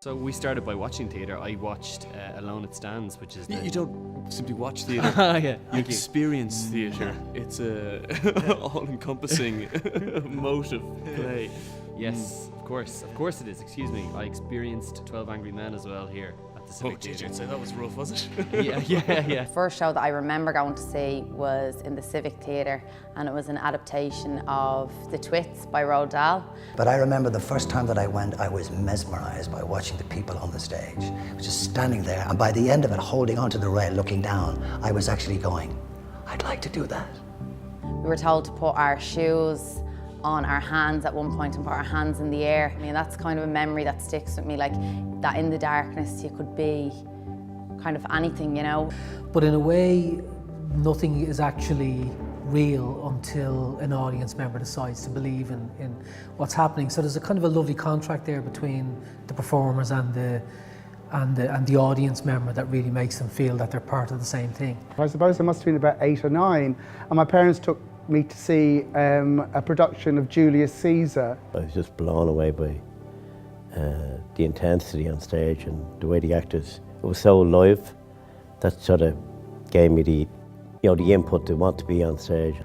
So we started by watching theatre. I watched Alone It Stands, which is You don't simply watch theatre. yeah, You experience theatre. It's a all-encompassing emotive play. Yes, of course it is. Excuse me. I experienced 12 Angry Men as well here at the Civic Geez, Theatre. you'd say that was rough, was it? Yeah. First show that I remember going to see was in the Civic Theatre, and it was an adaptation of The Twits by Roald Dahl. But I remember the first time that I went, I was mesmerised by watching the people on the stage. I was just standing there, and by the end of it, holding onto the rail, looking down, I was actually going, I'd like to do that. We were told to put our shoes on our hands at one point and put our hands in the air. I mean, that's kind of a memory that sticks with me, like that in the darkness you could be kind of anything, you know. But in a way, nothing is actually real until an audience member decides to believe in what's happening. So there's a kind of a lovely contract there between the performers and the audience member that really makes them feel that they're part of the same thing. I suppose I must have been about 8 or 9, and my parents took me to see a production of Julius Caesar. I was just blown away by the intensity on stage and the way the actors, it was so live. That sort of gave me the input to want to be on stage.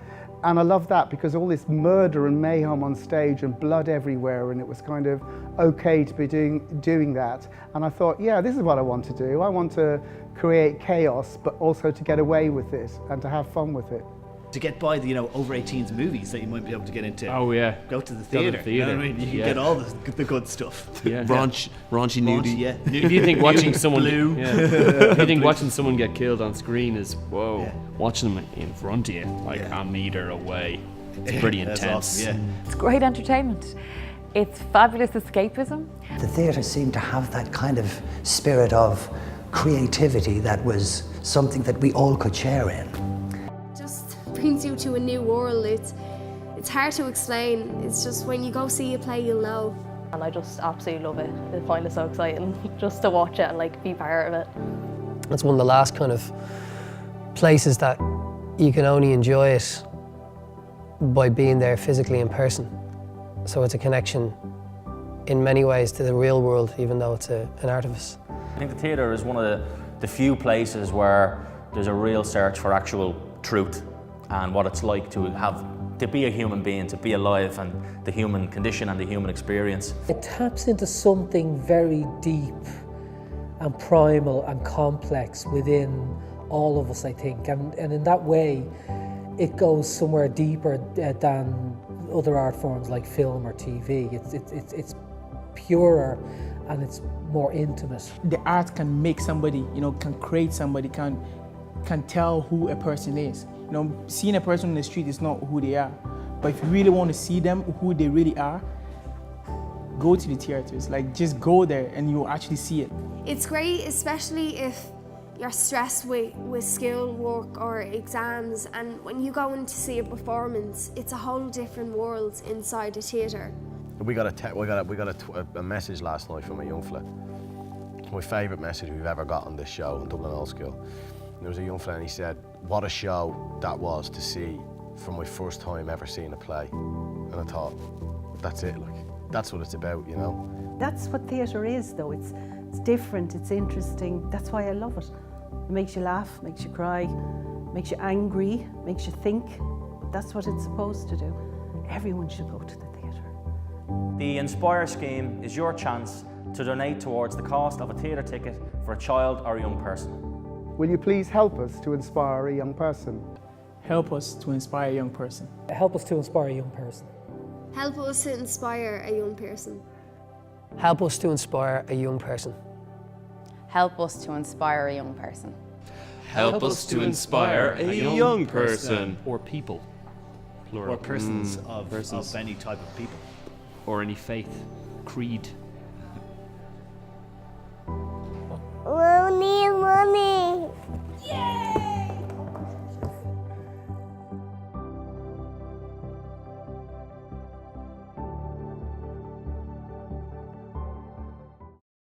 And I love that because all this murder and mayhem on stage and blood everywhere, and it was kind of okay to be doing that. And I thought, yeah, this is what I want to do. I want to create chaos, but also to get away with it and to have fun with it. To get by the over 18s movies that you might be able to get into. Oh yeah. Go to the theatre. You know what I mean? You can get all the good stuff. Yeah. Raunchy nudie. Yeah. If you think watching someone Blue. if you think watching someone get killed on screen is whoa, Yeah. watching them in front of you, like a metre away, it's pretty That's intense. awesome, yeah. It's great entertainment. It's fabulous escapism. The theatre seemed to have that kind of spirit of creativity that was something that we all could share in. Just brings you to a new world. It's hard to explain. It's just when you go see a play, you'll know. And I just absolutely love it. I find it so exciting just to watch it and be part of it. It's one of the last kind of places that you can only enjoy it by being there physically in person. So it's a connection in many ways to the real world, even though it's an artifice. I think the theatre is one of the few places where there's a real search for actual truth and what it's like to be a human being, to be alive, and the human condition and the human experience. It taps into something very deep and primal and complex within all of us, I think, and in that way it goes somewhere deeper than other art forms like film or TV. It's purer and it's more intimate. The art can make somebody, can create somebody, can tell who a person is. Seeing a person on the street is not who they are. But if you really want to see them, who they really are, go to the theatres. Just go there and you'll actually see it. It's great, especially if you're stressed with school work or exams, and when you go in to see a performance, it's a whole different world inside a theatre. We got a message last night from a young fella. My favourite message we've ever got on this show in Dublin Old School. And there was a young fella and he said, what a show that was to see from my first time ever seeing a play. And I thought, that's it, that's what it's about, That's what theatre is, though. It's different, it's interesting. That's why I love it. It makes you laugh, makes you cry, makes you angry, makes you think. That's what it's supposed to do. Everyone should go to the theatre. The Inspire scheme is your chance to donate towards the cost of a theatre ticket for a child or a young person. Will you please help us to inspire a young person? Help us to inspire a young person. Help us to inspire a young person. Help us to inspire a young person. Help us to inspire a young person. Help us to inspire a young person. Help us to inspire a young person. Or people, plural. Or persons of any type of people. Or any faith, creed. We'll need money.